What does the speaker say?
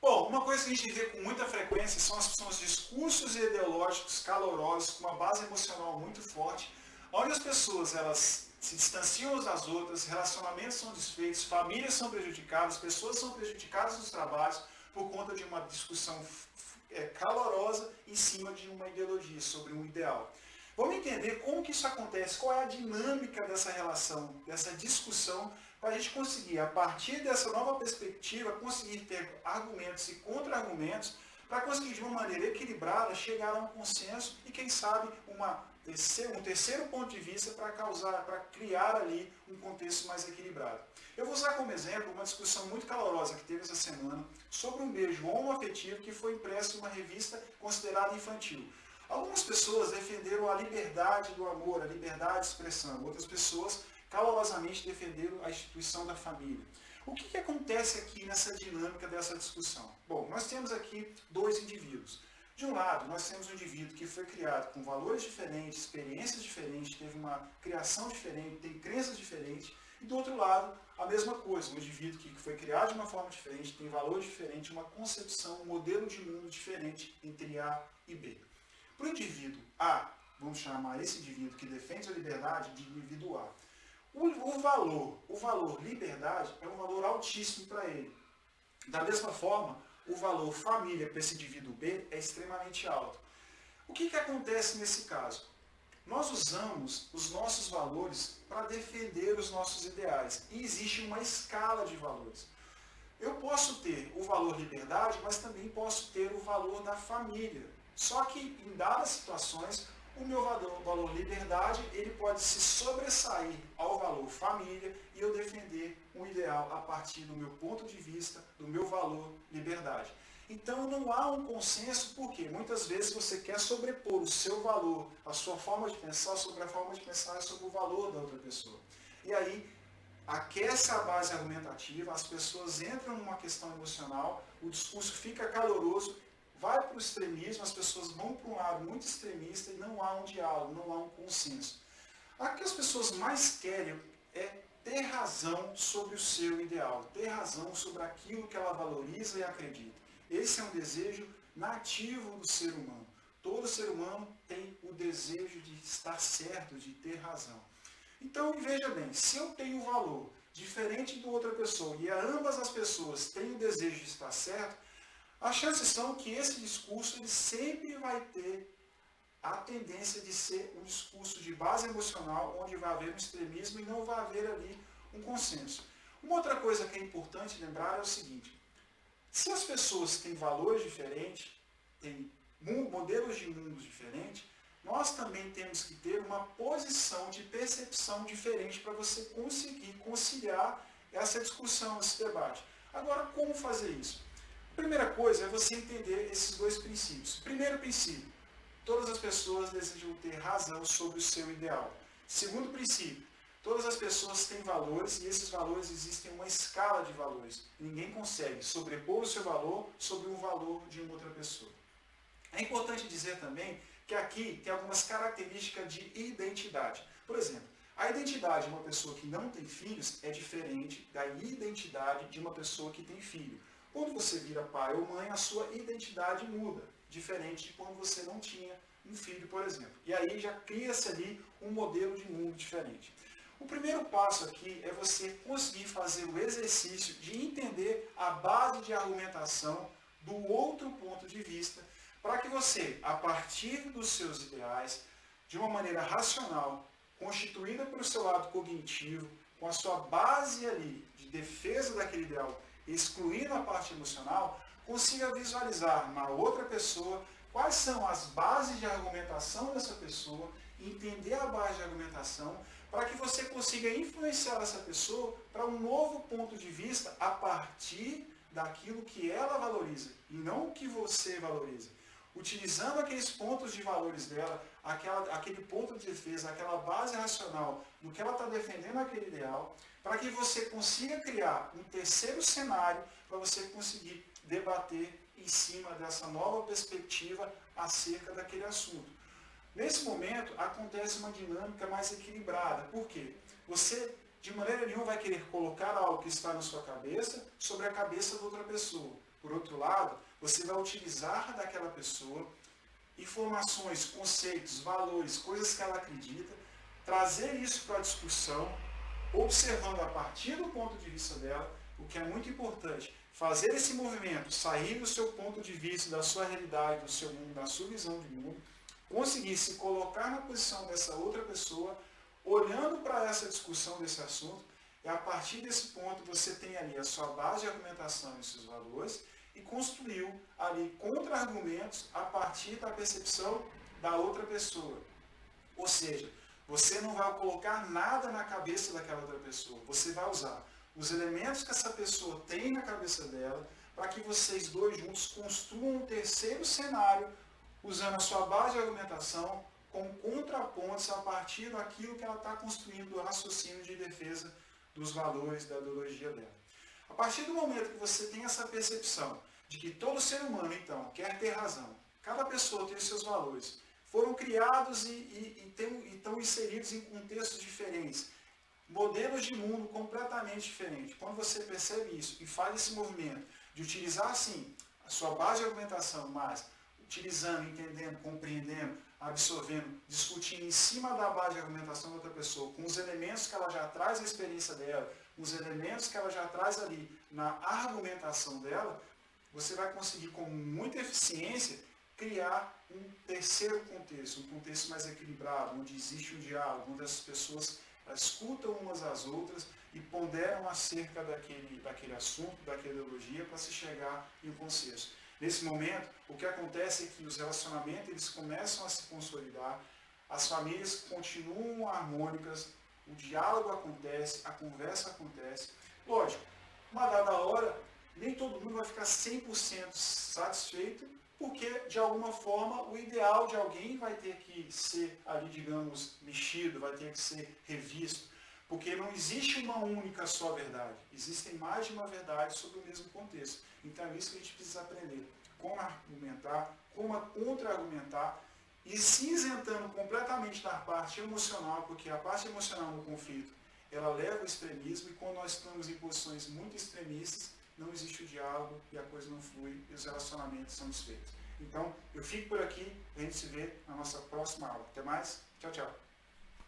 Bom, uma coisa que a gente vê com muita frequência são os discursos ideológicos calorosos, com uma base emocional muito forte, onde as pessoas elas se distanciam umas das outras, relacionamentos são desfeitos, famílias são prejudicadas, pessoas são prejudicadas nos trabalhos por conta de uma discussão calorosa em cima de uma ideologia, sobre um ideal. Vamos entender como que isso acontece, qual é a dinâmica dessa relação, dessa discussão, para a gente conseguir, a partir dessa nova perspectiva, conseguir ter argumentos e contra-argumentos, para conseguir de uma maneira equilibrada chegar a um consenso e, quem sabe, um terceiro ponto de vista para criar ali um contexto mais equilibrado. Eu vou usar como exemplo uma discussão muito calorosa que teve essa semana sobre um beijo homoafetivo que foi impresso em uma revista considerada infantil. Algumas pessoas defenderam a liberdade do amor, a liberdade de expressão. Outras pessoas calorosamente defenderam a instituição da família. O que acontece aqui nessa dinâmica dessa discussão? Bom, nós temos aqui dois indivíduos. De um lado, nós temos um indivíduo que foi criado com valores diferentes, experiências diferentes, teve uma criação diferente, tem crenças diferentes. E do outro lado, a mesma coisa, um indivíduo que foi criado de uma forma diferente, tem valores diferentes, uma concepção, um modelo de mundo diferente entre A e B. Para o indivíduo A, vamos chamar esse indivíduo que defende a liberdade de indivíduo A. O valor liberdade é um valor altíssimo para ele. Da mesma forma, o valor família para esse indivíduo B é extremamente alto. O que acontece nesse caso? Nós usamos os nossos valores para defender os nossos ideais. E existe uma escala de valores. Eu posso ter o valor liberdade, mas também posso ter o valor da família. Só que em dadas situações, o meu valor liberdade, ele pode se sobressair ao valor família e eu defender um ideal a partir do meu ponto de vista, do meu valor liberdade. Então não há um consenso, porque muitas vezes você quer sobrepor o seu valor, a sua forma de pensar sobre a forma de pensar sobre o valor da outra pessoa. E aí aquece a base argumentativa, as pessoas entram numa questão emocional, o discurso fica caloroso, vai para o extremismo, as pessoas vão para um lado muito extremista e não há um diálogo, não há um consenso. O que as pessoas mais querem é ter razão sobre o seu ideal, ter razão sobre aquilo que ela valoriza e acredita. Esse é um desejo nativo do ser humano. Todo ser humano tem o desejo de estar certo, de ter razão. Então, veja bem, se eu tenho um valor diferente da outra pessoa e ambas as pessoas têm o desejo de estar certo, as chances são que esse discurso ele sempre vai ter a tendência de ser um discurso de base emocional, onde vai haver um extremismo e não vai haver ali um consenso. Uma outra coisa que é importante lembrar é o seguinte: se as pessoas têm valores diferentes, têm modelos de mundos diferentes, nós também temos que ter uma posição de percepção diferente para você conseguir conciliar essa discussão, esse debate. Agora, como fazer isso? A primeira coisa é você entender esses dois princípios. Primeiro princípio, todas as pessoas desejam ter razão sobre o seu ideal. Segundo princípio, todas as pessoas têm valores e esses valores existem uma escala de valores. Ninguém consegue sobrepor o seu valor sobre o valor de uma outra pessoa. É importante dizer também que aqui tem algumas características de identidade. Por exemplo, a identidade de uma pessoa que não tem filhos é diferente da identidade de uma pessoa que tem filho. Quando você vira pai ou mãe, a sua identidade muda, diferente de quando você não tinha um filho, por exemplo. E aí já cria-se ali um modelo de mundo diferente. O primeiro passo aqui é você conseguir fazer o exercício de entender a base de argumentação do outro ponto de vista, para que você, a partir dos seus ideais, de uma maneira racional, constituída pelo seu lado cognitivo, com a sua base ali de defesa daquele ideal, excluindo a parte emocional, consiga visualizar na outra pessoa quais são as bases de argumentação dessa pessoa, entender a base de argumentação, para que você consiga influenciar essa pessoa para um novo ponto de vista a partir daquilo que ela valoriza e não o que você valoriza. Utilizando aqueles pontos de valores dela, aquele ponto de defesa, aquela base racional do que ela está defendendo aquele ideal, para que você consiga criar um terceiro cenário para você conseguir debater em cima dessa nova perspectiva acerca daquele assunto. Nesse momento, acontece uma dinâmica mais equilibrada. Por quê? Você, de maneira nenhuma, vai querer colocar algo que está na sua cabeça sobre a cabeça da outra pessoa. por outro lado, você vai utilizar daquela pessoa informações, conceitos, valores, coisas que ela acredita, trazer isso para a discussão, observando a partir do ponto de vista dela, o que é muito importante, fazer esse movimento, sair do seu ponto de vista, da sua realidade, do seu mundo, da sua visão de mundo, conseguir se colocar na posição dessa outra pessoa, olhando para essa discussão desse assunto, e a partir desse ponto você tem ali a sua base de argumentação e seus valores, e construiu ali contra-argumentos a partir da percepção da outra pessoa. Ou seja, você não vai colocar nada na cabeça daquela outra pessoa, você vai usar os elementos que essa pessoa tem na cabeça dela, para que vocês dois juntos construam um terceiro cenário, usando a sua base de argumentação com contrapontos a partir daquilo que ela está construindo, do raciocínio de defesa dos valores da ideologia dela. A partir do momento que você tem essa percepção de que todo ser humano, então, quer ter razão, cada pessoa tem os seus valores, foram criados e estão inseridos em contextos diferentes, modelos de mundo completamente diferentes. Quando você percebe isso e faz esse movimento de utilizar, sim, a sua base de argumentação, mas utilizando, entendendo, compreendendo, absorvendo, discutindo em cima da base de argumentação da outra pessoa, com os elementos que ela já traz na experiência dela, os elementos que ela já traz ali na argumentação dela, você vai conseguir com muita eficiência criar um terceiro contexto, um contexto mais equilibrado, onde existe um diálogo, onde as pessoas escutam umas às outras e ponderam acerca daquele assunto, daquela ideologia, para se chegar em um consenso. Nesse momento, o que acontece é que os relacionamentos eles começam a se consolidar, as famílias continuam harmônicas, o diálogo acontece, a conversa acontece. Lógico, uma dada hora, nem todo mundo vai ficar 100% satisfeito, porque, de alguma forma, o ideal de alguém vai ter que ser, ali, digamos, mexido, vai ter que ser revisto, porque não existe uma única só verdade, existem mais de uma verdade sobre o mesmo contexto. Então é isso que a gente precisa aprender, como argumentar, como contra-argumentar, e se isentando completamente da parte emocional, porque a parte emocional no conflito, ela leva ao extremismo, e quando nós estamos em posições muito extremistas, não existe o diálogo e a coisa não flui e os relacionamentos são desfeitos. Então, eu fico por aqui, a gente se vê na nossa próxima aula. Até mais, tchau, tchau.